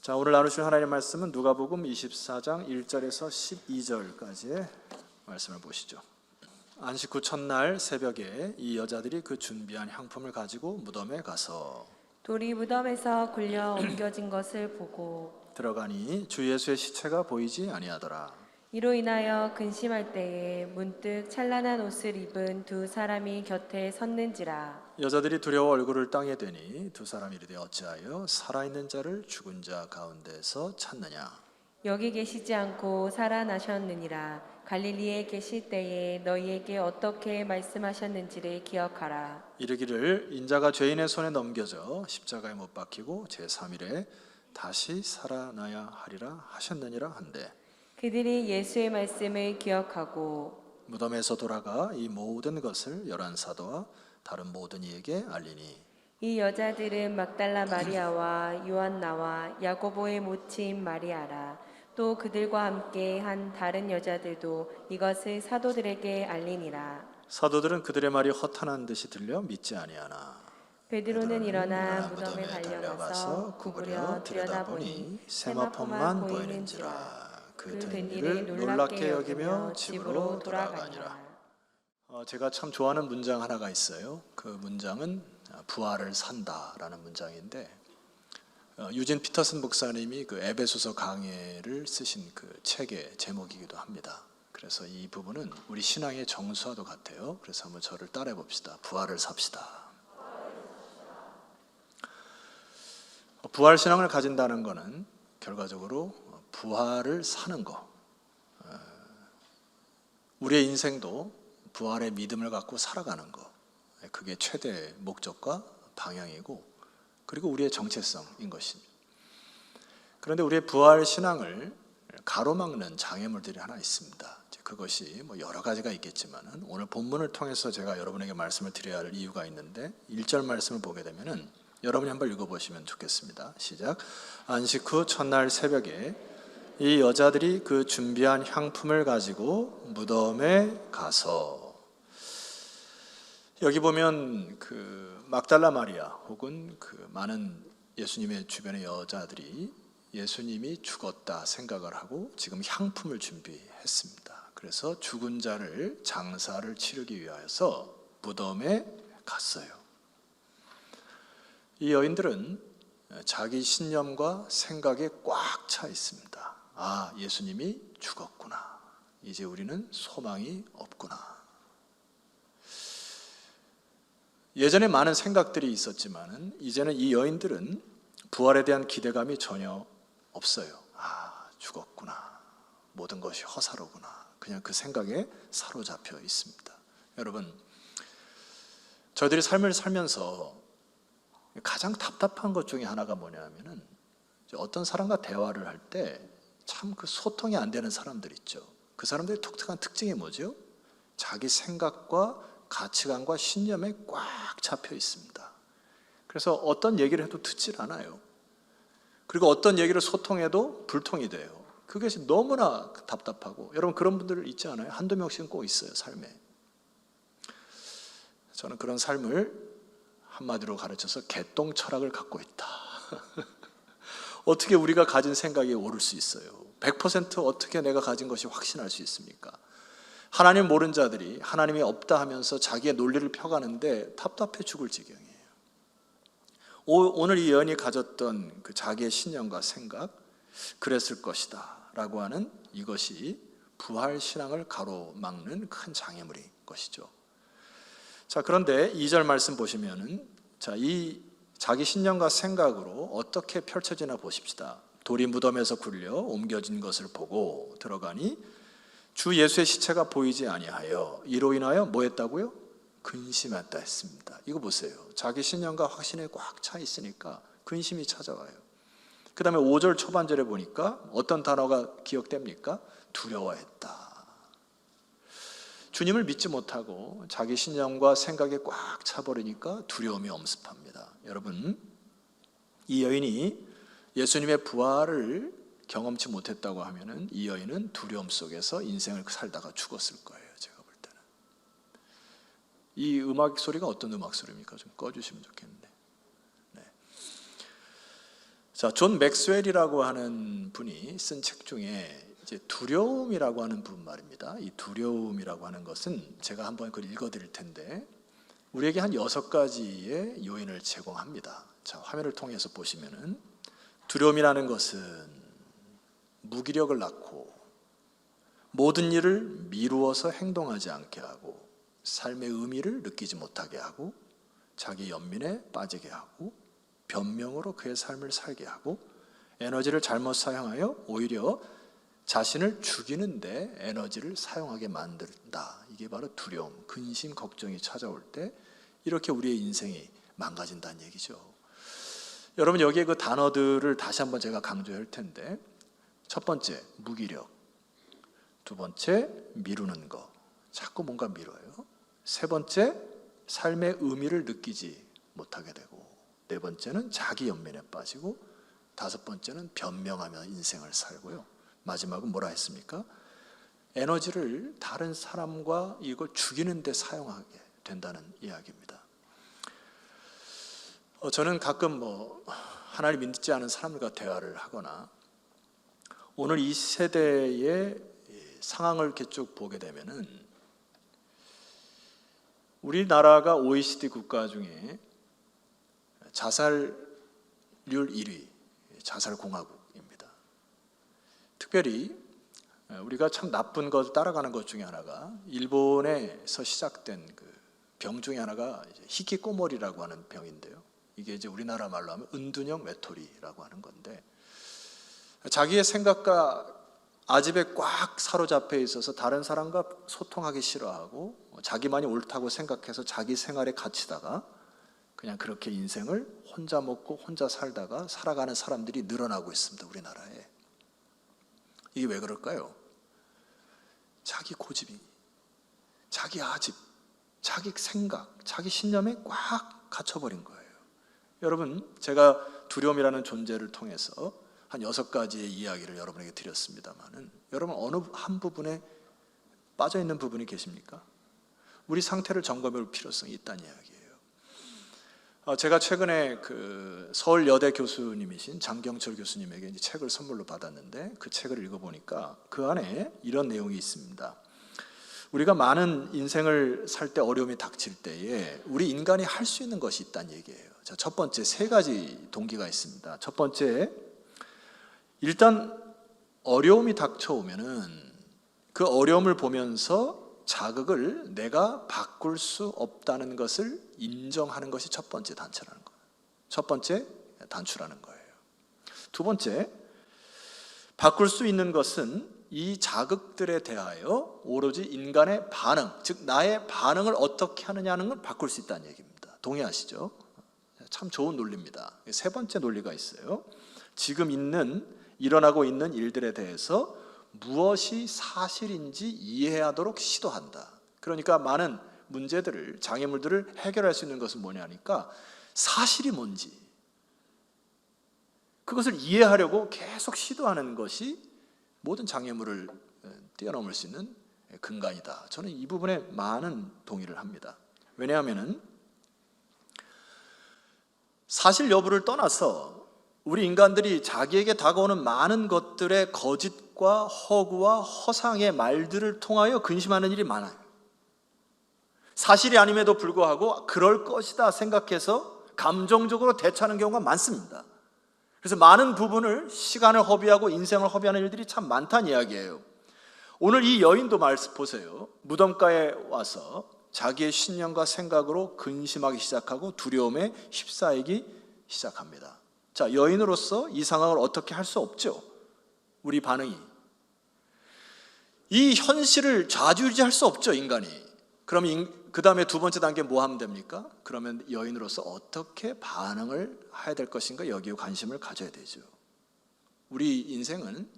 자, 오늘 나누실 하나님의 말씀은 누가복음 24장 1절에서 12절까지의 말씀을 보시죠. 안식 후 첫날 새벽에 이 여자들이 그 준비한 향품을 가지고 무덤에 가서 돌이 무덤에서 굴려 옮겨진 것을 보고 들어가니 주 예수의 시체가 보이지 아니하더라. 이로 인하여 근심할 때에 문득 찬란한 옷을 입은 두 사람이 곁에 섰는지라. 여자들이 두려워 얼굴을 땅에 대니 두 사람이 이르되 어찌하여 살아있는 자를 죽은 자 가운데서 찾느냐. 여기 계시지 않고 살아나셨느니라. 갈릴리에 계실 때에 너희에게 어떻게 말씀하셨는지를 기억하라. 이르기를 인자가 죄인의 손에 넘겨져 십자가에 못 박히고 제3일에 다시 살아나야 하리라 하셨느니라 한데 그들이 예수의 말씀을 기억하고 무덤에서 돌아가 이 모든 것을 열한 사도와 다른 모든 이에게 알리니 이 여자들은 막달라 마리아와 요한나와 야고보의 모친 마리아라. 또 그들과 함께 한 다른 여자들도 이것을 사도들에게 알리니라. 사도들은 그들의 말이 허탄한 듯이 들려 믿지 아니하나 베드로는 일어나 무덤에 달려가서 구부려 들여다보니 세마포만 보이는지라. 그 된 일을 놀랍게 여기며 집으로 돌아가니라. 제가 참 좋아하는 문장 하나가 있어요. 그 문장은 부활을 산다라는 문장인데 유진 피터슨 목사님이 그 에베소서 강해를 쓰신 그 책의 제목이기도 합니다. 그래서 이 부분은 우리 신앙의 정수와도 같아요. 그래서 한번 저를 따라해 봅시다. 부활을 삽시다. 부활 신앙을 가진다는 것은 결과적으로 부활을 사는 것. 우리의 인생도 부활의 믿음을 갖고 살아가는 것. 그게 최대 목적과 방향이고 그리고 우리의 정체성인 것입니다. 그런데 우리의 부활 신앙을 가로막는 장애물들이 하나 있습니다. 그것이 여러 가지가 있겠지만 오늘 본문을 통해서 제가 여러분에게 말씀을 드려야 할 이유가 있는데 1절 말씀을 보게 되면은 여러분이 한번 읽어보시면 좋겠습니다. 시작. 안식 후 첫날 새벽에 이 여자들이 그 준비한 향품을 가지고 무덤에 가서 여기 보면 그 막달라 마리아 혹은 그 많은 예수님의 주변의 여자들이 예수님이 죽었다 생각을 하고 지금 향품을 준비했습니다. 그래서 죽은 자를 장사를 치르기 위하여서 무덤에 갔어요. 이 여인들은 자기 신념과 생각에 꽉 차 있습니다. 아, 예수님이 죽었구나. 이제 우리는 소망이 없구나. 예전에 많은 생각들이 있었지만 이제는 이 여인들은 부활에 대한 기대감이 전혀 없어요. 아, 죽었구나. 모든 것이 허사로구나. 그냥 그 생각에 사로잡혀 있습니다. 여러분, 저희들이 삶을 살면서 가장 답답한 것 중에 하나가 뭐냐면은 어떤 사람과 대화를 할 때 참 그 소통이 안 되는 사람들 있죠. 그 사람들의 독특한 특징이 뭐죠? 자기 생각과 가치관과 신념에 꽉 잡혀 있습니다. 그래서 어떤 얘기를 해도 듣질 않아요. 그리고 어떤 얘기를 소통해도 불통이 돼요. 그것이 너무나 답답하고 여러분 그런 분들 있지 않아요? 한두 명씩은 꼭 있어요, 삶에. 저는 그런 삶을 한마디로 가르쳐서 개똥 철학을 갖고 있다. 어떻게 우리가 가진 생각이 옳을 수 있어요? 100% 어떻게 내가 가진 것이 확신할 수 있습니까? 하나님 모르는 자들이 하나님이 없다 하면서 자기의 논리를 펴가는데 답답해 죽을 지경이에요. 오늘 이 여인이 가졌던 그 자기의 신념과 생각, 그랬을 것이다 라고 하는 이것이 부활 신앙을 가로막는 큰 장애물인 것이죠. 자, 그런데 2절 말씀 보시면은 이 자기 신념과 생각으로 어떻게 펼쳐지나 보십시다. 돌이 무덤에서 굴려 옮겨진 것을 보고 들어가니 주 예수의 시체가 보이지 아니하여 이로 인하여 뭐 했다고요? 근심했다 했습니다. 이거 보세요. 자기 신념과 확신에 꽉 차 있으니까 근심이 찾아와요. 그 다음에 5절 초반절에 보니까 어떤 단어가 기억됩니까? 두려워했다. 주님을 믿지 못하고 자기 신념과 생각에 꽉 차버리니까 두려움이 엄습합니다. 여러분, 이 여인이 예수님의 부활을 경험치 못했다고 하면은 이 여인은 두려움 속에서 인생을 살다가 죽었을 거예요. 제가 볼 때는. 이 음악 소리가 어떤 음악 소리입니까? 좀 꺼주시면 좋겠는데. 네. 자, 존 맥스웰이라고 하는 분이 쓴 책 중에 이제 두려움이라고 하는 부분 말입니다. 이 두려움이라고 하는 것은 제가 한번 그걸 읽어드릴 텐데 우리에게 한 6가지의 요인을 제공합니다. 자, 화면을 통해서 보시면은 두려움이라는 것은 무기력을 낳고 모든 일을 미루어서 행동하지 않게 하고 삶의 의미를 느끼지 못하게 하고 자기 연민에 빠지게 하고 변명으로 그의 삶을 살게 하고 에너지를 잘못 사용하여 오히려 자신을 죽이는데 에너지를 사용하게 만든다. 이게 바로 두려움, 근심, 걱정이 찾아올 때 이렇게 우리의 인생이 망가진다는 얘기죠. 여러분 여기에 그 단어들을 다시 한번 제가 강조할 텐데 첫 번째 무기력, 두 번째 미루는 거, 자꾸 뭔가 미뤄요. 세 번째 삶의 의미를 느끼지 못하게 되고 네 번째는 자기 연민에 빠지고 다섯 번째는 변명하며 인생을 살고요. 마지막은 뭐라 했습니까? 에너지를 다른 사람과 이걸 죽이는 데 사용하게 된다는 이야기입니다. 저는 가끔 하나님 믿지 않은 사람들과 대화를 하거나 오늘 이 세대의 상황을 이렇게 쭉 보게 되면은 우리나라가 OECD 국가 중에 자살률 1위, 자살공화국입니다. 특별히 우리가 참 나쁜 것 따라가는 것 중에 하나가 일본에서 시작된 그 병 중에 하나가 히키코모리라고 하는 병인데요. 이게 이제 우리나라 말로 하면 은둔형 외톨이라고 하는 건데 자기의 생각과 아집에 꽉 사로잡혀 있어서 다른 사람과 소통하기 싫어하고 자기만이 옳다고 생각해서 자기 생활에 갇히다가 그냥 그렇게 인생을 혼자 먹고 혼자 살다가 살아가는 사람들이 늘어나고 있습니다. 우리나라에. 이게 왜 그럴까요? 자기 고집이, 자기 아집, 자기 생각, 자기 신념에 꽉 갇혀버린 거예요. 여러분, 제가 두려움이라는 존재를 통해서 한 6가지의 이야기를 여러분에게 드렸습니다만은 여러분 어느 한 부분에 빠져 있는 부분이 계십니까? 우리 상태를 점검할 필요성이 있다는 이야기예요. 제가 최근에 그 서울여대 교수님이신 장경철 교수님에게 책을 선물로 받았는데 그 책을 읽어보니까 그 안에 이런 내용이 있습니다. 우리가 많은 인생을 살 때 어려움이 닥칠 때에 우리 인간이 할 수 있는 것이 있다는 얘기예요. 자, 첫 번째 3가지 동기가 있습니다. 첫 번째, 일단 어려움이 닥쳐오면은 그 어려움을 보면서 자극을 내가 바꿀 수 없다는 것을 인정하는 것이 첫 번째 단추라는 거예요. 첫 번째 단추라는 거예요. 두 번째, 바꿀 수 있는 것은 이 자극들에 대하여 오로지 인간의 반응, 즉 나의 반응을 어떻게 하느냐는 걸 바꿀 수 있다는 얘기입니다. 동의하시죠? 참 좋은 논리입니다. 세 번째 논리가 있어요. 지금 일어나고 있는 일들에 대해서 무엇이 사실인지 이해하도록 시도한다. 그러니까 많은 문제들을, 장애물들을 해결할 수 있는 것은 뭐냐니까 사실이 뭔지 그것을 이해하려고 계속 시도하는 것이 모든 장애물을 뛰어넘을 수 있는 근간이다. 저는 이 부분에 많은 동의를 합니다. 왜냐하면 사실 여부를 떠나서 우리 인간들이 자기에게 다가오는 많은 것들의 거짓과 허구와 허상의 말들을 통하여 근심하는 일이 많아요. 사실이 아님에도 불구하고 그럴 것이다 생각해서 감정적으로 대처하는 경우가 많습니다. 그래서 많은 부분을 시간을 허비하고 인생을 허비하는 일들이 참 많다는 이야기예요. 오늘 이 여인도 말씀 보세요. 무덤가에 와서 자기의 신념과 생각으로 근심하기 시작하고 두려움에 휩싸이기 시작합니다. 자, 여인으로서 이 상황을 어떻게 할 수 없죠. 우리 반응이. 이 현실을 좌지우지할 수 없죠, 인간이. 그럼 그 다음에 두 번째 단계 뭐 하면 됩니까? 그러면 여인으로서 어떻게 반응을 해야 될 것인가 여기에 관심을 가져야 되죠. 우리 인생은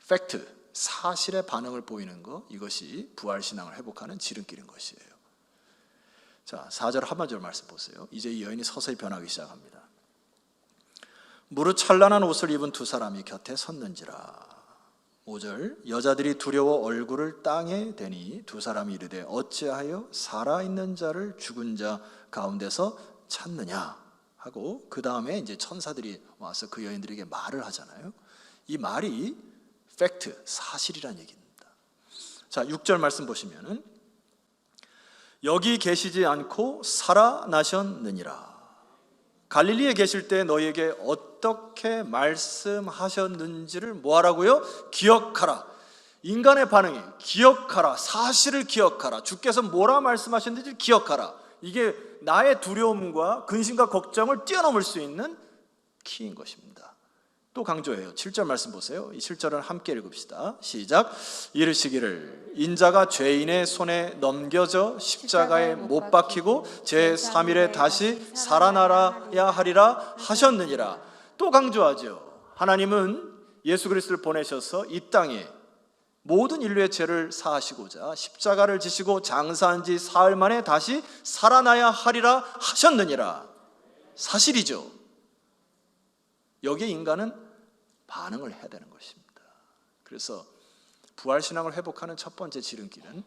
팩트, 사실의 반응을 보이는 것, 이것이 부활신앙을 회복하는 지름길인 것이에요. 자, 4절 하반절 말씀 보세요. 이제 이 여인이 서서히 변하기 시작합니다. 무릇 찬란한 옷을 입은 두 사람이 곁에 섰는지라. 5절, 여자들이 두려워 얼굴을 땅에 대니 두 사람이 이르되 어찌하여 살아있는 자를 죽은 자 가운데서 찾느냐 하고 그 다음에 이제 천사들이 와서 그 여인들에게 말을 하잖아요. 이 말이 팩트, 사실이란 얘기입니다. 자, 6절 말씀 보시면은 여기 계시지 않고 살아나셨느니라. 갈릴리에 계실 때 너희에게 어떻게 말씀하셨는지를 뭐하라고요? 기억하라. 인간의 반응이 기억하라, 사실을 기억하라, 주께서 뭐라 말씀하셨는지 기억하라. 이게 나의 두려움과 근심과 걱정을 뛰어넘을 수 있는 키인 것입니다. 또 강조해요. 7절 말씀 보세요. 이 7절을 함께 읽읍시다. 시작. 이르시기를 인자가 죄인의 손에 넘겨져 십자가에 못 박히고 제3일에 다시 살아나야 하리라 하셨느니라. 또 강조하죠. 하나님은 예수 그리스도를 보내셔서 이 땅에 모든 인류의 죄를 사하시고자 십자가를 지시고 장사한 지 사흘 만에 다시 살아나야 하리라 하셨느니라. 사실이죠. 여기에 인간은 반응을 해야 되는 것입니다. 그래서 부활신앙을 회복하는 첫 번째 지름길은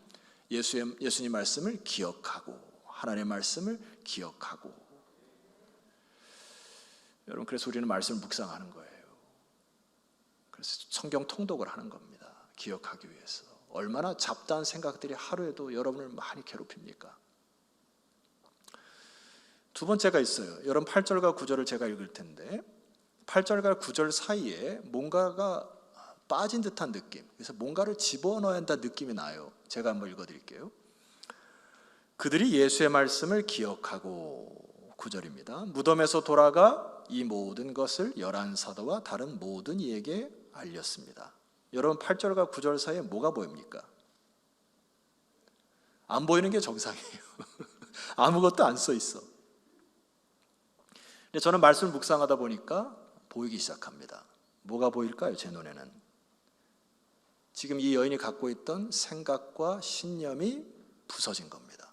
예수님 말씀을 기억하고 하나님의 말씀을 기억하고. 여러분, 그래서 우리는 말씀을 묵상하는 거예요. 그래서 성경 통독을 하는 겁니다. 기억하기 위해서. 얼마나 잡다한 생각들이 하루에도 여러분을 많이 괴롭힙니까? 두 번째가 있어요. 여러분 8절과 9절을 제가 읽을 텐데 8절과 9절 사이에 뭔가가 빠진 듯한 느낌, 그래서 뭔가를 집어넣어야 한다는 느낌이 나요. 제가 한번 읽어드릴게요. 그들이 예수의 말씀을 기억하고, 9절입니다. 무덤에서 돌아가 이 모든 것을 11사도와 다른 모든 이에게 알렸습니다. 여러분 8절과 9절 사이에 뭐가 보입니까? 안 보이는 게 정상이에요. 아무것도 안 써 있어. 근데 저는 말씀을 묵상하다 보니까 보이기 시작합니다. 뭐가 보일까요? 제 눈에는 지금 이 여인이 갖고 있던 생각과 신념이 부서진 겁니다.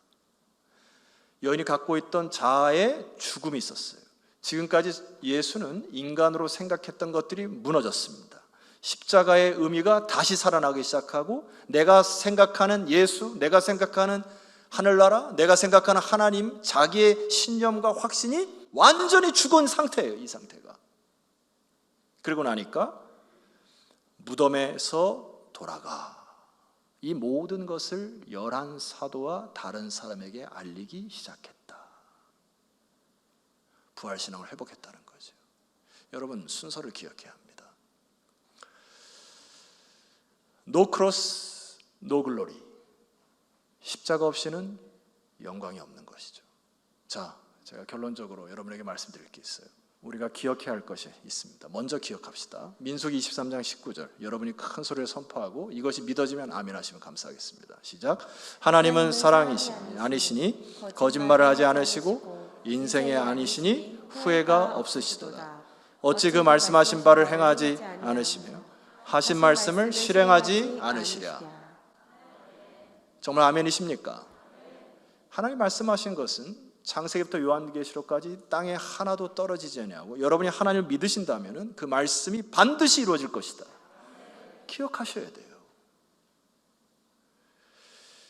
여인이 갖고 있던 자아의 죽음이 있었어요. 지금까지 예수는 인간으로 생각했던 것들이 무너졌습니다. 십자가의 의미가 다시 살아나기 시작하고, 내가 생각하는 예수, 내가 생각하는 하늘나라, 내가 생각하는 하나님, 자기의 신념과 확신이 완전히 죽은 상태예요. 이 상태가. 그리고 나니까 무덤에서 돌아가 이 모든 것을 11사도와 다른 사람에게 알리기 시작했다. 부활신앙을 회복했다는 거죠. 여러분, 순서를 기억해야 합니다. No cross, no glory. 십자가 없이는 영광이 없는 것이죠. 자, 제가 결론적으로 여러분에게 말씀드릴 게 있어요. 우리가 기억해야 할 것이 있습니다. 먼저 기억합시다. 민수기 23장 19절 여러분이 큰 소리를 선포하고 이것이 믿어지면 아멘 하시면 감사하겠습니다. 시작. 하나님은 사랑이시니 아니시니 거짓말을 하지 않으시고 인생의 아니시니 후회가 없으시도다. 어찌 그 말씀하신 바를 행하지 않으시며 하신 말씀을 실행하지 않으시랴. 정말 아멘이십니까? 하나님 말씀하신 것은 창세기부터 요한계시록까지 땅에 하나도 떨어지지 않냐고, 여러분이 하나님을 믿으신다면 그 말씀이 반드시 이루어질 것이다. 기억하셔야 돼요.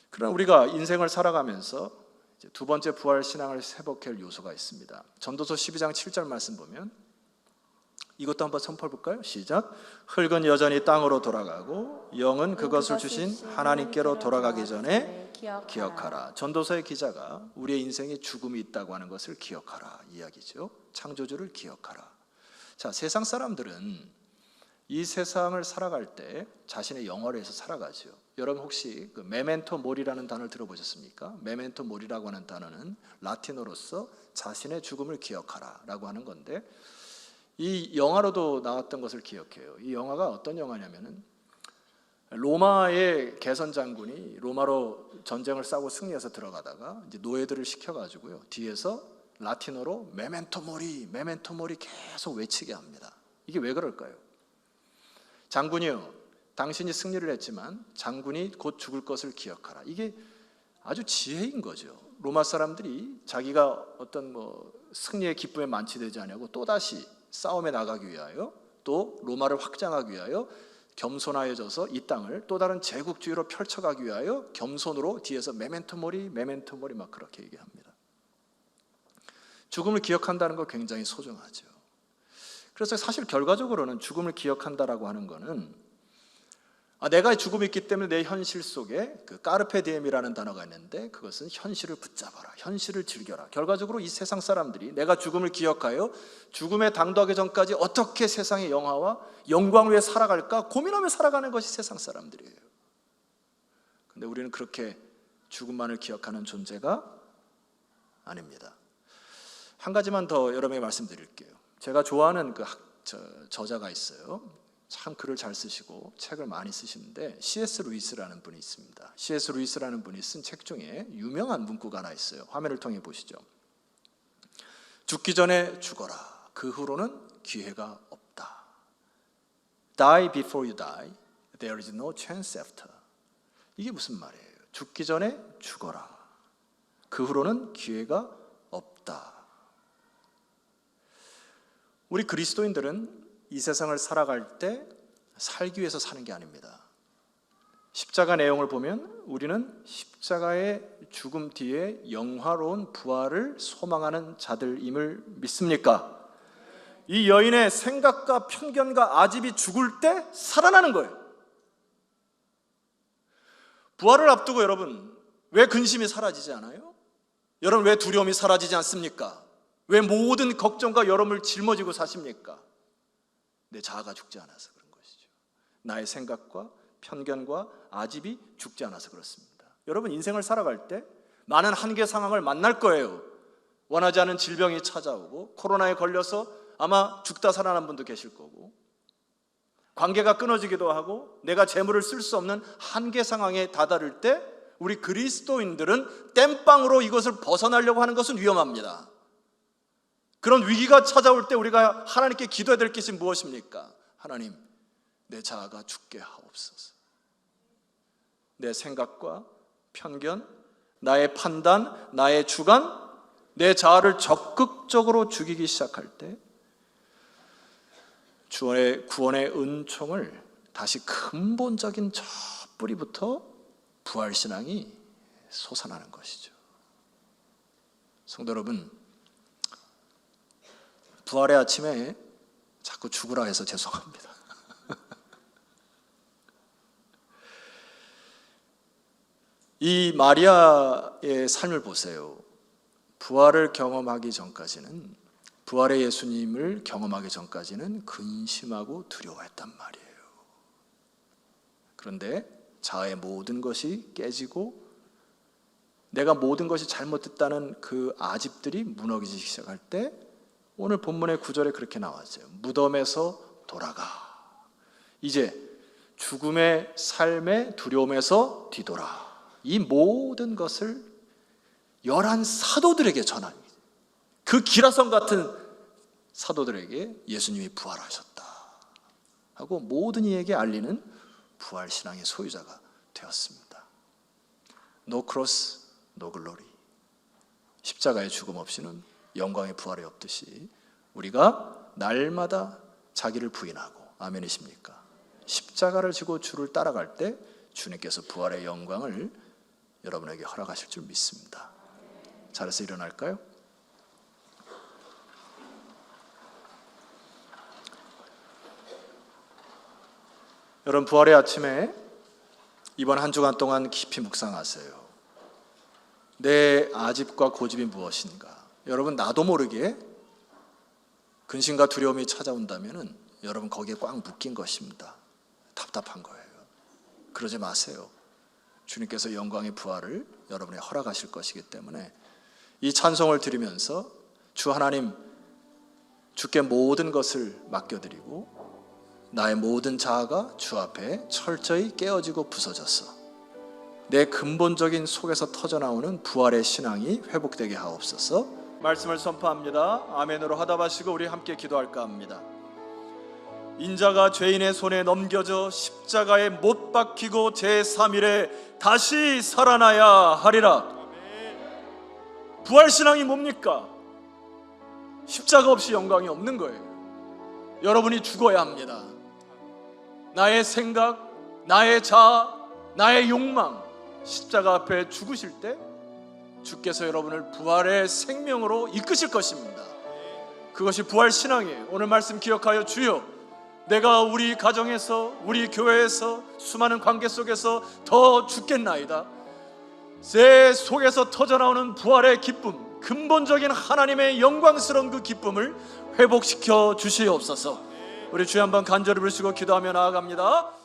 그러나 우리가 인생을 살아가면서 이제 두 번째 부활 신앙을 회복할 요소가 있습니다. 전도서 12장 7절 말씀 보면 이것도 한번 선포해 볼까요? 시작. 흙은 여전히 땅으로 돌아가고 영은 그것을 주신 하나님께로 돌아가기 전에 기억하라. 전도서의 기자가 우리의 인생에 죽음이 있다고 하는 것을 기억하라 이야기죠. 창조주를 기억하라. 자, 세상 사람들은 이 세상을 살아갈 때 자신의 영화를 해서 살아가죠. 여러분 혹시 그 메멘토 모리라는 단어를 들어보셨습니까? 메멘토 모리라고 하는 단어는 라틴어로서 자신의 죽음을 기억하라 라고 하는 건데, 이 영화로도 나왔던 것을 기억해요. 이 영화가 어떤 영화냐면은 로마의 개선 장군이 로마로 전쟁을 싸고 승리해서 들어가다가 이제 노예들을 시켜가지고요, 뒤에서 라틴어로 메멘토 모리, 메멘토 모리 계속 외치게 합니다. 이게 왜 그럴까요? 장군이요, 당신이 승리를 했지만 장군이 곧 죽을 것을 기억하라. 이게 아주 지혜인 거죠. 로마 사람들이 자기가 어떤 승리의 기쁨에 만취되지 않냐고 또다시 싸움에 나가기 위하여, 또 로마를 확장하기 위하여 겸손하여져서 이 땅을 또 다른 제국주의로 펼쳐가기 위하여 겸손으로 뒤에서 메멘토 모리, 메멘토 모리 막 그렇게 얘기합니다. 죽음을 기억한다는 거 굉장히 소중하죠. 그래서 사실 결과적으로는 죽음을 기억한다라고 하는 거는 내가 죽음이 있기 때문에 내 현실 속에 그 까르페 디엠이라는 단어가 있는데 그것은 현실을 붙잡아라, 현실을 즐겨라. 결과적으로 이 세상 사람들이 내가 죽음을 기억하여 죽음에 당도하기 전까지 어떻게 세상의 영화와 영광 위에 살아갈까 고민하며 살아가는 것이 세상 사람들이에요. 근데 우리는 그렇게 죽음만을 기억하는 존재가 아닙니다. 한 가지만 더 여러분에게 말씀드릴게요. 제가 좋아하는 그 저자가 있어요. 참 글을 잘 쓰시고 책을 많이 쓰시는데 C.S. 루이스라는 분이 있습니다. C.S. 루이스라는 분이 쓴 책 중에 유명한 문구가 하나 있어요. 화면을 통해 보시죠. 죽기 전에 죽어라. 그 후로는 기회가 없다. Die before you die. There is no chance after. 이게 무슨 말이에요? 죽기 전에 죽어라. 그 후로는 기회가 없다. 우리 그리스도인들은 이 세상을 살아갈 때 살기 위해서 사는 게 아닙니다. 십자가 내용을 보면 우리는 십자가의 죽음 뒤에 영화로운 부활을 소망하는 자들임을 믿습니까? 이 여인의 생각과 편견과 아집이 죽을 때 살아나는 거예요. 부활을 앞두고 여러분, 왜 근심이 사라지지 않아요? 여러분, 왜 두려움이 사라지지 않습니까? 왜 모든 걱정과 여러분을 짊어지고 사십니까? 내 자아가 죽지 않아서 그런 것이죠. 나의 생각과 편견과 아집이 죽지 않아서 그렇습니다. 여러분, 인생을 살아갈 때 많은 한계 상황을 만날 거예요. 원하지 않은 질병이 찾아오고 코로나에 걸려서 아마 죽다 살아난 분도 계실 거고, 관계가 끊어지기도 하고 내가 재물을 쓸 수 없는 한계 상황에 다다를 때 우리 그리스도인들은 땜빵으로 이것을 벗어나려고 하는 것은 위험합니다. 그런 위기가 찾아올 때 우리가 하나님께 기도해야 될 것이 무엇입니까? 하나님, 내 자아가 죽게 하옵소서. 내 생각과 편견, 나의 판단, 나의 주관, 내 자아를 적극적으로 죽이기 시작할 때 주의 구원의 은총을 다시 근본적인 저 뿌리부터 부활신앙이 솟아나는 것이죠. 성도 여러분, 부활의 아침에 자꾸 죽으라 해서 죄송합니다. 이 마리아의 삶을 보세요. 부활을 경험하기 전까지는, 부활의 예수님을 경험하기 전까지는 근심하고 두려워했단 말이에요. 그런데 자아의 모든 것이 깨지고 내가 모든 것이 잘못됐다는 그 아집들이 무너지기 시작할 때 오늘 본문의 9절에 그렇게 나왔어요. 무덤에서 돌아가. 이제 죽음의 삶의 두려움에서 뒤돌아. 이 모든 것을 11 사도들에게 전합니다. 그 기라성 같은 사도들에게 예수님이 부활하셨다 하고 모든 이에게 알리는 부활신앙의 소유자가 되었습니다. No cross, no glory. 십자가의 죽음 없이는 영광의 부활이 없듯이 우리가 날마다 자기를 부인하고, 아멘이십니까? 십자가를 지고 주를 따라갈 때 주님께서 부활의 영광을 여러분에게 허락하실 줄 믿습니다. 자리에서 일어날까요? 여러분, 부활의 아침에 이번 한 주간 동안 깊이 묵상하세요. 내 아집과 고집이 무엇인가? 여러분, 나도 모르게 근심과 두려움이 찾아온다면 여러분 거기에 꽉 묶인 것입니다. 답답한 거예요. 그러지 마세요. 주님께서 영광의 부활을 여러분에 허락하실 것이기 때문에 이 찬송을 드리면서 주 하나님, 주께 모든 것을 맡겨드리고 나의 모든 자아가 주 앞에 철저히 깨어지고 부서져서 내 근본적인 속에서 터져나오는 부활의 신앙이 회복되게 하옵소서. 말씀을 선포합니다. 아멘으로 화답하시고 우리 함께 기도할까 합니다. 인자가 죄인의 손에 넘겨져 십자가에 못 박히고 제3일에 다시 살아나야 하리라. 부활신앙이 뭡니까? 십자가 없이 영광이 없는 거예요. 여러분이 죽어야 합니다. 나의 생각, 나의 자아, 나의 욕망, 십자가 앞에 죽으실 때 주께서 여러분을 부활의 생명으로 이끄실 것입니다. 그것이 부활 신앙이에요. 오늘 말씀 기억하여 주여, 내가 우리 가정에서, 우리 교회에서, 수많은 관계 속에서 더 죽겠나이다. 제 속에서 터져나오는 부활의 기쁨, 근본적인 하나님의 영광스러운 그 기쁨을 회복시켜 주시옵소서. 우리 주여 한번 간절히 부르시고 기도하며 나아갑니다.